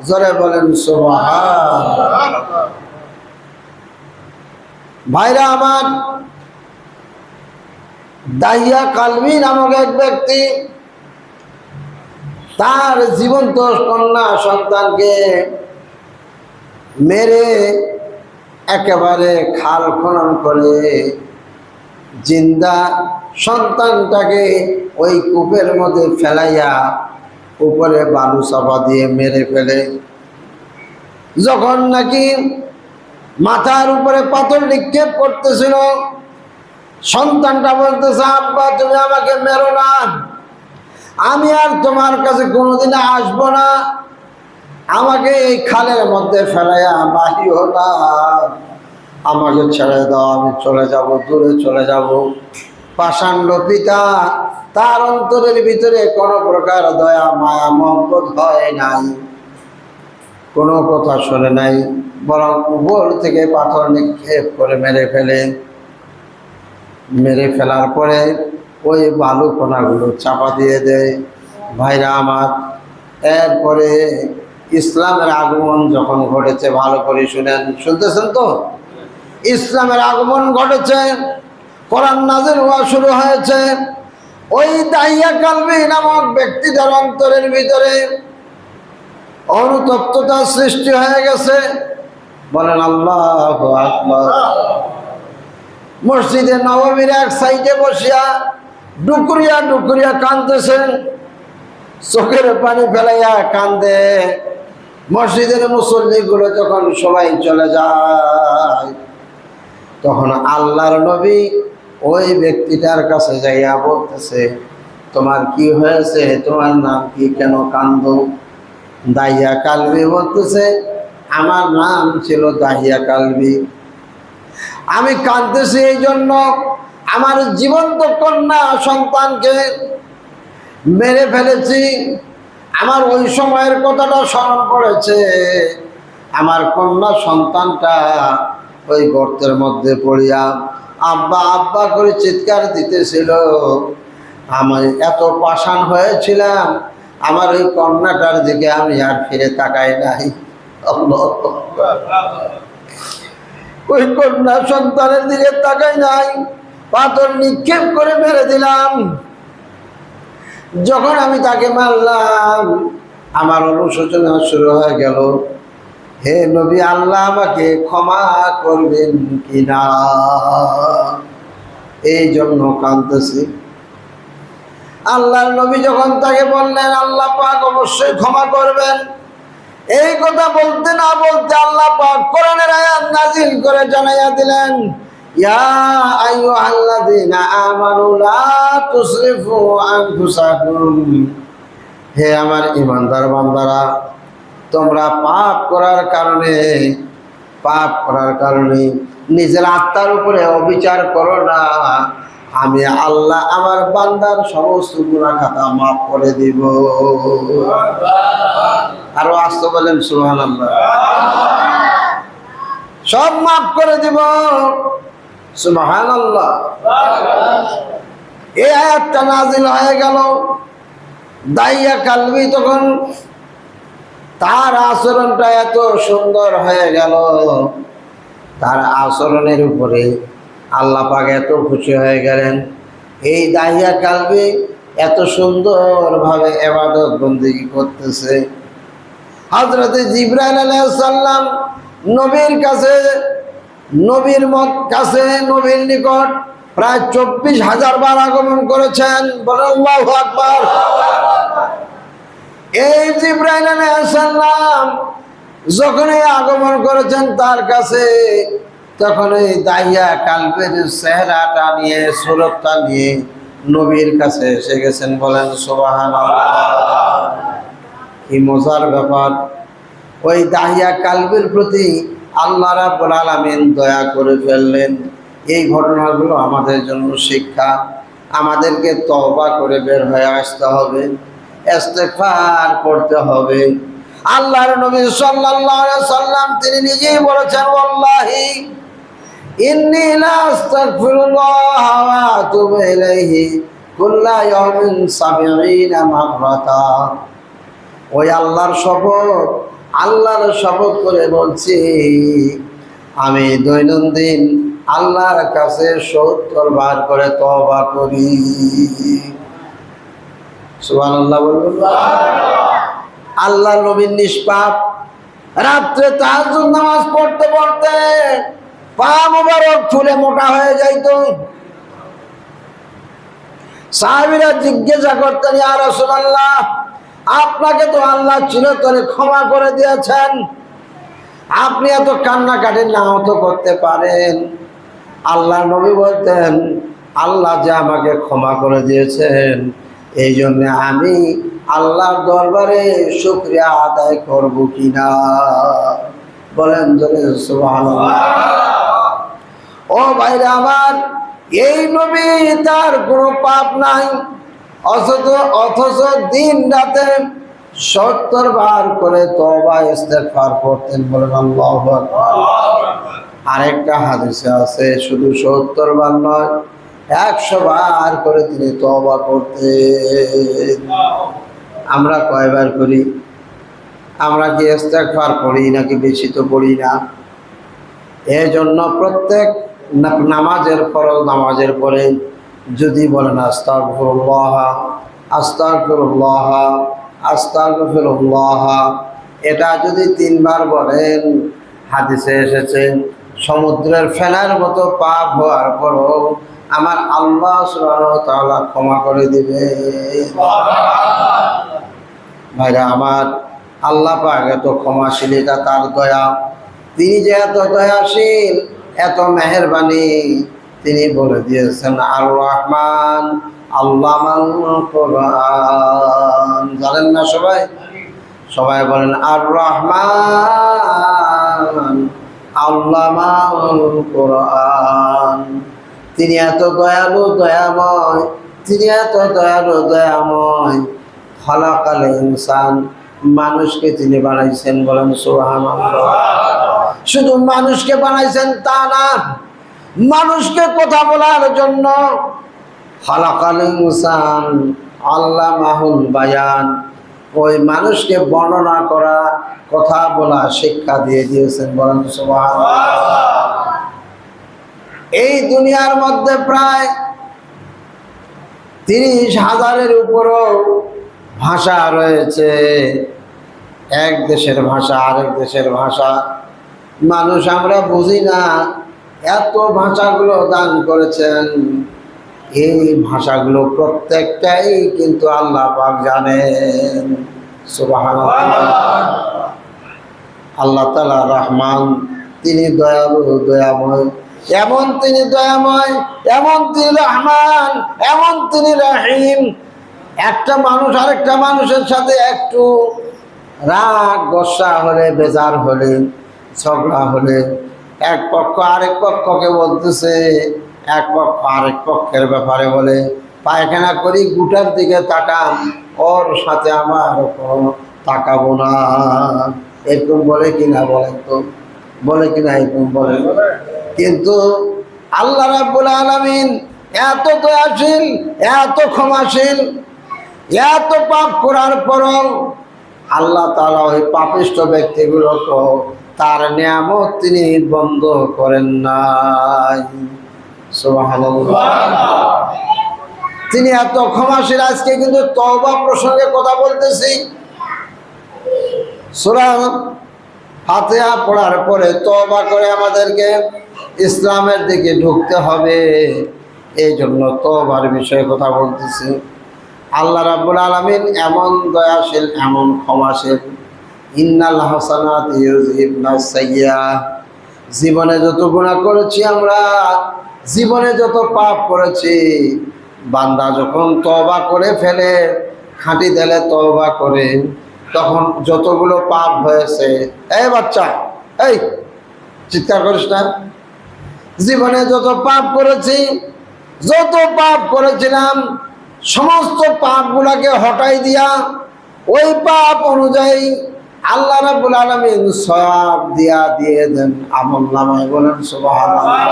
জোরে বলেন সুবহান। ভাইরা আমার, দাহিয়া কালবি নামক এক ব্যক্তি তার জীবন্ত কন্যা সন্তানকে মেরে একেবারে খাল খনন করে জিন্দা সন্তানটাকে ওই কূপের মধ্যে ফেলাইয়া উপরে বালু চাপা দিয়ে মেরে ফেলে। যখন নাকি মাথার উপরে পাথর নিক্ষেপ করতেছিল, সন্তানটা বলতেছে, আব্বা তুমি আমাকে মেরো না, আমি আর তোমার কাছে কোনোদিন আসবো না, আমাকে এই খালের মধ্যে ফেলাইয়া বাহিও না, আমাকে ছেড়ে দাও, আমি চলে যাব, দূরে চলে যাব। পাষাণ্ড পিতা, তার অন্তরের ভিতরে কোনো প্রকার দয়া মায়া মহব্বত হয় নাই, কোনো কথা শোনে নাই, বরং উপর থেকে পাথর নিক্ষেপ করে মেরে ফেলে। মেরে ফেলার পরে ওই বালু কণাগুলো চাপা দিয়ে দেয়। ভাইরা আমার, এরপরে ইসলামের আগমন যখন ঘটেছে, ভালো করে শুনেন, শুনতেছেন তো? ইসলামের আগমন ঘটেছে, কোরআন নাযিল হওয়া শুরু হয়েছে। ওই দাহিয়া কালবি নামক ব্যক্তিদের অন্তরের ভিতরে অনুতপ্ততা সৃষ্টি হয়ে গেছে। বলেন আল্লাহু আকবার। মসজিদে নববীর এক সাইডে বসিয়া ডুকরিয়া ডুকরিয়া কাঁদতেছেন, চোখের পানি ফেলাইয়া কান্দে। মসজিদের মুসল্লিগুলো যখন সবাই চলে যায়, তখন আল্লাহর নবী ওই ব্যক্তিটার কাছে যাইয়া বলতেছে, তোমার কি হয়েছে, তোমার নাম কি, কেন কান্দো? দাহিয়া কালবি বলতেছে, আমার নাম ছিল দাহিয়া কালবি, আমি কাঁদতেছি এই জন্য আমার জীবন্ত কন্যা সন্তানকে মেরে ফেলেছি। আমার ওই সময়ের কথাটা স্মরণ পড়েছে, আমার কন্যা সন্তানটা ওই গর্তের মধ্যে পড়িয়া আব্বা আব্বা করে চিৎকার দিতেছিল। আমি এত পাষাণ হয়েছিলাম, আমার ওই কন্যাটার দিকে আমি আর ফিরে তাকাই নাই। ওই কন্যা সন্তানের দিকে তাকাই নাই, পাথর নিক্ষেপ করে মেরে দিলাম। যখন আমি তাকে মারলাম, আমার অনুশোচনা শুরু হয়ে গেল, হে নবী, আল্লাহ আমাকে ক্ষমা করবেন কিনা, এই জন্য কাঁদতেছি। আল্লাহর নবী যখন তাকে বললেন আল্লাহ পাক অবশ্যই ক্ষমা করবেন, এই কথা বলতে না বলতে আল্লাহ পাক কোরআনের আয়াত নাযিল করে জানাইয়া দিলেন, ইয়া আইয়ুহাল্লাযীনা আমানু লা তুসরিফু আনফুসাকুম, হে আমার ঈমানদার বান্দারা, তোমরা পাপ করার কারণে নিজের আত্মার উপরে অবিচার করো না, আমি আল্লাহ আমার বান্দার সমস্ত গুনাহ খাতা মাফ করে দিব। আরো আসতে বলেন সুবহানাল্লাহ। সব মাফ করে দিব, সুবহানাল্লাহ। এই আয়াতটা নাযিল হয়ে গেল। দাহিয়া কালবি তখন তার আচরণটা এত সুন্দর হয়ে গেল, তার আচরণের উপরে আল্লাহ পাক এত খুশি হয়ে গেলেন। এই দাহিয়া কালবি এত সুন্দরভাবে ইবাদত বন্দেগী করতেছে। হযরত জিবরাইল আলাইহিস সালাম নবীর নিকট প্রায় 24,000 বার আগমন করেছেন। বলেন আল্লাহু আকবার। এই জিবরাইল আলাইহিস সালাম যখনই আগমন করেছেন তার কাছে, তখন এই দাহিয়া কালবের চেহারাটা নিয়ে, সুরতটা নিয়ে নবীর কাছে এসে গেছেন। বলেন সুবহানাল্লাহ। কি মজার ব্যাপার! ওই দাহিয়া কালবের প্রতি আল্লাহ রাব্বুল আলামিন দয়া করে ফেললেন। এই ঘটনাগুলো আমাদের জন্য শিক্ষা। আমাদেরকে তওবা করে বের হয়ে আসতে হবে, ইস্তেগফার করতে হবে। আল্লাহর নবী সাল্লাল্লাহু আলাইহি সাল্লাম তিনি নিজেই বলেছেন, ওয়াল্লাহি ইন্নী লা আস্তাগফিরুল্লাহ ওয়া আতুবু ইলাইহি কুল্লা ইয়াউমিন 70 মাররাতা। ওই আল্লাহর শপথ, আল্লাহর শপথ করে বলছি, আমি দৈনন্দিন আল্লাহর কাছে 70 বার করে তওবা করি। সুবহানাল্লাহ বলুন। আল্লাহর নবী নিষ্পাপ, রাত্রে তাহাজ্জুদ নামাজ পড়তে পড়তে পা মোবারক ফুলে মোটা হয়ে যাইত। সাহাবীরা জিজ্ঞাসা করতেন, ইয়া রাসূলুল্লাহ, আপনাকে তো আল্লাহ চিরতরে ক্ষমা করে দিয়েছেন, আপনি এত কান্নাকাটি নাও তো করতে পারেন। আল্লাহ নবী বলতেন, আল্লাহ যে আমাকে ক্ষমা করে দিয়েছেন, এই জন্য আমি আল্লাহর দরবারে শুকরিয়া আদায় করব কিনা? বলেন জোরে সুবহানাল্লাহ। ও ভাইরা আমার, এই নবী তার কোনো পাপ নাই, অথচ দিন রাতে 70 বার করে তওবা ইস্তেগফার করতেন। বলেন আল্লাহু আকবার। আরেকটা হাদিসে আছে, শুধু 70 বার নয়, 100 বার করে তিনি তওবা করতেন। আমরা কয়বার করি? আমরা কি ইস্তেগফার করি নাকি? বেশি তো করি না। এই জন্য প্রত্যেক নামাজের ফরজ নামাজের পরে যদি বলেন আস্তাগফিরুল্লাহ, আস্তাগফিরুল্লাহ, আস্তাগফিরুল্লাহ, এটা যদি 3 বার বলেন, হাদিসে এসেছে সমুদ্রের ফেনার মতো পাপ হওয়ার পরও আমার আল্লাহ সুবহানাহু ওয়া তাআলা ক্ষমা করে দিবে। ভাইরা আমার, আল্লাহ পাক এত ক্ষমাশীল, এটা তার দয়া। তিনি যে এত দয়াশীল, এত মেহেরবানি, তিনি বলে দিয়েছেন আর রহমান আল্লামাল কোরআন। জানেন না সবাই? সবাই বলেন আর রহমান আল্লামাল কোরআন। তিনি এত দয়ালু দয়াময়, তিনি এত দয়ালু দয়াময়। খলাকাল ইনসান, মানুষকে তিনি বানাইছেন। বলেন সুবহানাল্লাহ। শুধু মানুষকে বানাইছেন তা না, মানুষকে কথা বলার জন্য খলাকাল ইনসান আল্লামাহুল বায়ান, ওই মানুষকে বর্ণনা করা, কথা বলা শিক্ষা দিয়ে দিয়েছেন। বলেন সুবহানাল্লাহ। এই দুনিয়ার মধ্যে প্রায় 30,000-এর উপরও ভাষা রয়েছে। এক দেশের ভাষা আরেক দেশের ভাষা, মানুষ আমরা বুঝি না, এত ভাষাগুলো দান করেছেন। এই ভাষাগুলো প্রত্যেকটাই কিন্তু আল্লাহ পাক জানেন। সুবহানাল্লাহ। আল্লাহ তাআলা রহমান, তিনি দয়ালু দয়াময়। এমন তিনি দয়াময়, এমন তিনি রহমান, এমন তিনি রহিম। একটা মানুষ আরেকটা মানুষের সাথে একটু রাগ গোসা হলে, বেজার হলে, ঝগড়া হলে, এক পক্ষ আরেক পক্ষকে বলতেছে, এক পক্ষ আরেক পক্ষের ব্যাপারে বলে, পায়খানা করি গুটার দিকে তাকান, ওর সাথে আমার কোনো তাকাবো না। এরকম বলে কিনা? বলেন তো, বলে কিনা? এরকম বলে। কিন্তু আল্লাহ রাব্বুল আলামিন এত দয়াশীল, এত ক্ষমাশীল, এত পাপ করার পরও আল্লাহ তাআলা ওই পাপিষ্ঠ ব্যক্তিগুলোকে তার নিয়ামত তিনি বন্ধ করেন নাই। সুবহানাল্লাহ। তিনি এত ক্ষমাশীল। আজকে কিন্তু তওবা প্রসঙ্গে কথা বলতেছি। সূরা ফাতিহা পড়ার পরে তওবা করে আমাদেরকে ইসলামের দিকে ঢুকতে হবে। এই জন্য তওবার বিষয়ে কথা বলতেছি। আল্লাহ রাব্বুল আলামিন এমন দয়াশীল, এমন ক্ষমাশীল। ইন্নাল হাসানাতি ইউযহিবনাস সাইয়্যাত। জীবনে যত গুনাহ করেছি আমরা, জীবনে যত পাপ করেছি, বান্দা যখন তওবা করে ফেলে, খাঁটি দিলে তওবা করে, তখন যতগুলো পাপ হয়েছে, এই বাচ্চা, এই চিৎকার করিস না, জীবনে যত পাপ করেছি, যত পাপ করেছিলাম, সমস্ত পাপগুলোকে হটাই দিয়া ওই পাপ অনুযায়ী আল্লাহ রাব্বুল আলামিন সওয়াব দিয়ে দেন আমলনামায়। বলেন সুবহানাল্লাহ।